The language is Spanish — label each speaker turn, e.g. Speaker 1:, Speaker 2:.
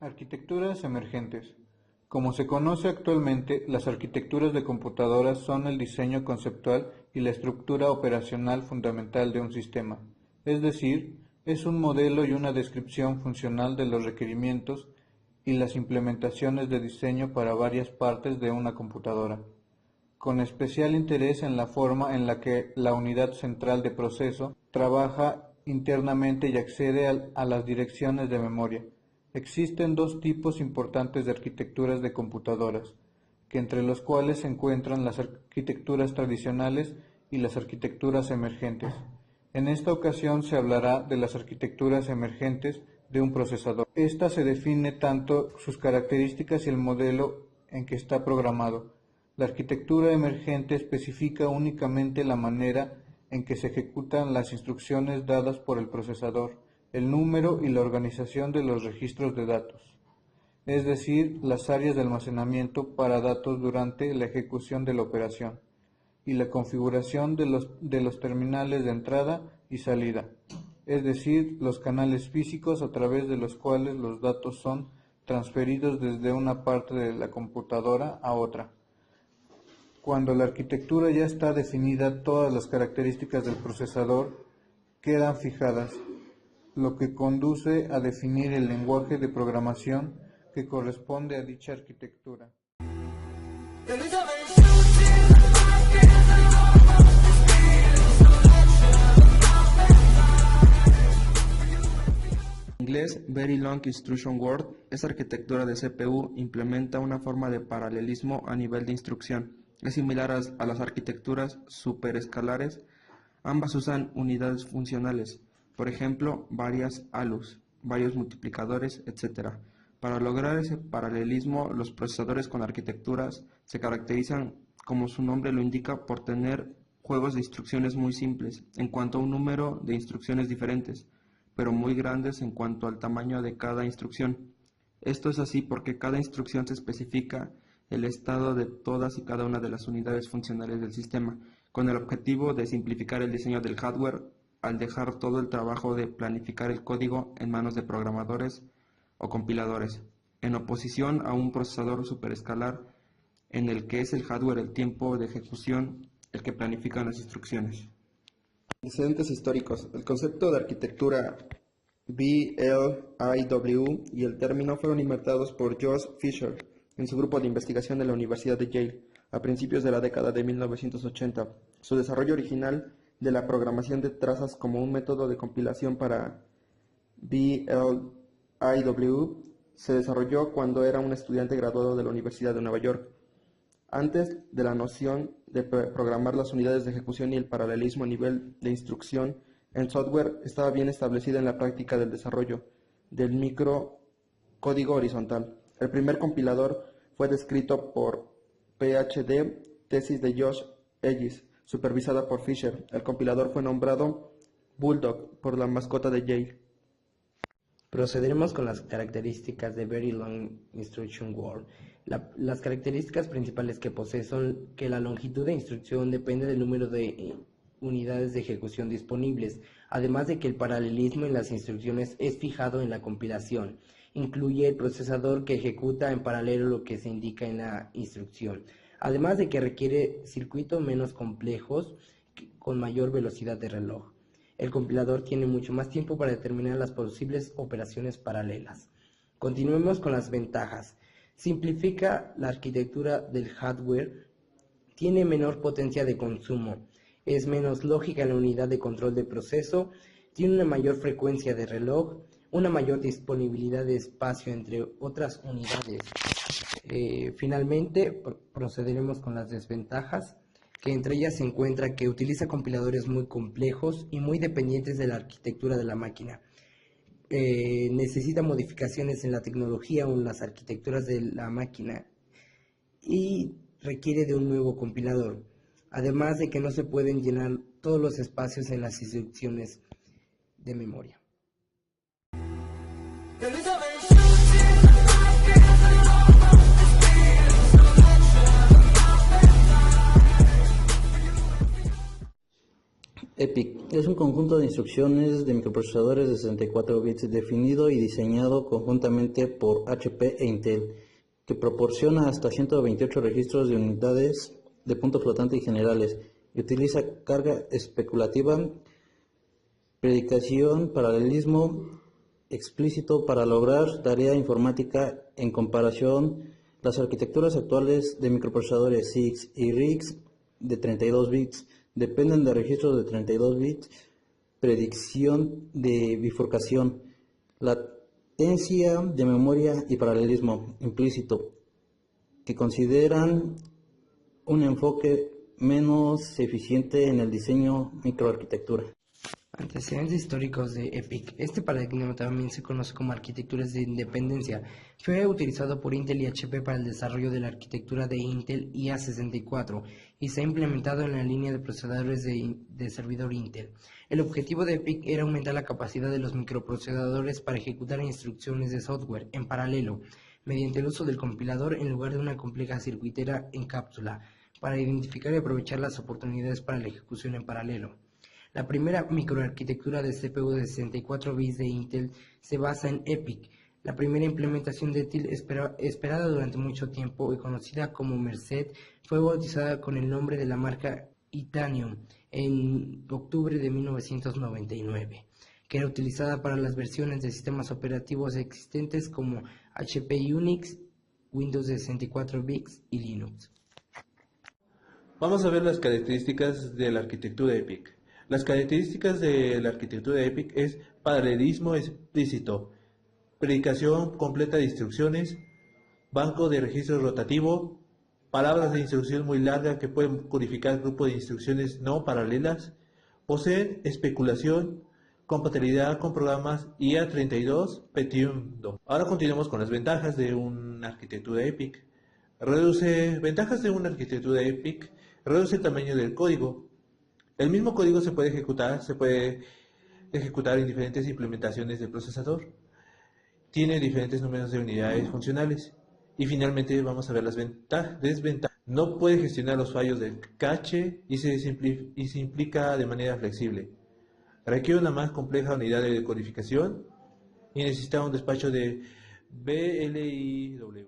Speaker 1: Arquitecturas emergentes. Como se conoce actualmente, las arquitecturas de computadoras son el diseño conceptual y la estructura operacional fundamental de un sistema, es decir, es un modelo y una descripción funcional de los requerimientos y las implementaciones de diseño para varias partes de una computadora, con especial interés en la forma en la que la unidad central de proceso trabaja internamente y accede a las direcciones de memoria. Existen dos tipos importantes de arquitecturas de computadoras, que entre los cuales se encuentran las arquitecturas tradicionales y las arquitecturas emergentes. En esta ocasión se hablará de las arquitecturas emergentes de un procesador. Esta se define tanto sus características y el modelo en que está programado. La arquitectura emergente especifica únicamente la manera en que se ejecutan las instrucciones dadas por el procesador, el número y la organización de los registros de datos, es decir, las áreas de almacenamiento para datos durante la ejecución de la operación, y la configuración de los terminales de entrada y salida, es decir, los canales físicos a través de los cuales los datos son transferidos desde una parte de la computadora a otra. Cuando la arquitectura ya está definida, todas las características del procesador quedan fijadas, lo que conduce a definir el lenguaje de programación que corresponde a dicha arquitectura.
Speaker 2: En inglés, Very Long Instruction Word, esta arquitectura de CPU implementa una forma de paralelismo a nivel de instrucción. Es similar a las arquitecturas superescalares. Ambas usan unidades funcionales, por ejemplo, varias ALUs, varios multiplicadores, etc. Para lograr ese paralelismo, los procesadores con arquitecturas se caracterizan, como su nombre lo indica, por tener juegos de instrucciones muy simples en cuanto a un número de instrucciones diferentes, pero muy grandes en cuanto al tamaño de cada instrucción. Esto es así porque cada instrucción se especifica el estado de todas y cada una de las unidades funcionales del sistema, con el objetivo de simplificar el diseño del hardware al dejar todo el trabajo de planificar el código en manos de programadores o compiladores, en oposición a un procesador superescalar en el que es el hardware el tiempo de ejecución el que planifica las instrucciones. Antecedentes históricos. El concepto de arquitectura BLIW y el término fueron inventados por Josh Fisher en su grupo de investigación de la Universidad de Yale a principios de la década de 1980. Su desarrollo original de la programación de trazas como un método de compilación para BLIW se desarrolló cuando era un estudiante graduado de la Universidad de Nueva York. Antes de la noción de programar las unidades de ejecución y el paralelismo a nivel de instrucción en software estaba bien establecida en la práctica del desarrollo del microcódigo horizontal. El primer compilador fue descrito por PhD, tesis de Josh Ellis, supervisada por Fisher. El compilador fue nombrado Bulldog por la mascota de Yale.
Speaker 3: Procederemos con las características de Very Long Instruction Word. Las características principales que posee son que la longitud de instrucción depende del número de unidades de ejecución disponibles, además de que el paralelismo en las instrucciones es fijado en la compilación. Incluye el procesador que ejecuta en paralelo lo que se indica en la instrucción, además de que requiere circuitos menos complejos con mayor velocidad de reloj. El compilador tiene mucho más tiempo para determinar las posibles operaciones paralelas. Continuemos con las ventajas. Simplifica la arquitectura del hardware, tiene menor potencia de consumo, es menos lógica en la unidad de control de proceso, tiene una mayor frecuencia de reloj, una mayor disponibilidad de espacio entre otras unidades. Finalmente, procederemos con las desventajas, que entre ellas se encuentra que utiliza compiladores muy complejos y muy dependientes de la arquitectura de la máquina. Necesita modificaciones en la tecnología o en las arquitecturas de la máquina y requiere de un nuevo compilador, además de que no se pueden llenar todos los espacios en las instrucciones de memoria.
Speaker 4: EPIC es un conjunto de instrucciones de microprocesadores de 64 bits definido y diseñado conjuntamente por HP e Intel, que proporciona hasta 128 registros de unidades de punto flotante y generales, y utiliza carga especulativa, predicación, paralelismo explícito para lograr tarea informática. En comparación, las arquitecturas actuales de microprocesadores CISC y RISC de 32 bits dependen de registros de 32 bits, predicción de bifurcación, latencia de memoria y paralelismo implícito, que consideran un enfoque menos eficiente en el diseño microarquitectura.
Speaker 3: Antecedentes históricos de EPIC. Este paradigma también se conoce como arquitecturas de independencia. Fue utilizado por Intel y HP para el desarrollo de la arquitectura de Intel IA64 y se ha implementado en la línea de procesadores de servidor Intel. El objetivo de EPIC era aumentar la capacidad de los microprocesadores para ejecutar instrucciones de software en paralelo, mediante el uso del compilador en lugar de una compleja circuitera en cápsula, para identificar y aprovechar las oportunidades para la ejecución en paralelo. La primera microarquitectura de CPU de 64 bits de Intel se basa en EPIC. La primera implementación de ETIL esperada durante mucho tiempo y conocida como Merced fue bautizada con el nombre de la marca Itanium en octubre de 1999, que era utilizada para las versiones de sistemas operativos existentes como HP Unix, Windows de 64 bits y Linux.
Speaker 1: Vamos a ver las características de la arquitectura EPIC. Las características de la arquitectura EPIC es paralelismo explícito, predicación completa de instrucciones, banco de registros rotativo, palabras de instrucción muy largas que pueden codificar grupos de instrucciones no paralelas, poseen especulación, compatibilidad con programas IA32, Pentium 2. Ahora continuamos con las ventajas de una arquitectura EPIC. Ventajas de una arquitectura EPIC: reduce el tamaño del código. El mismo código se puede ejecutar en diferentes implementaciones del procesador. Tiene diferentes números de unidades funcionales. Y finalmente vamos a ver las desventajas. No puede gestionar los fallos del cache y se implica de manera flexible. Requiere una más compleja unidad de codificación y necesita un despacho de BLIW.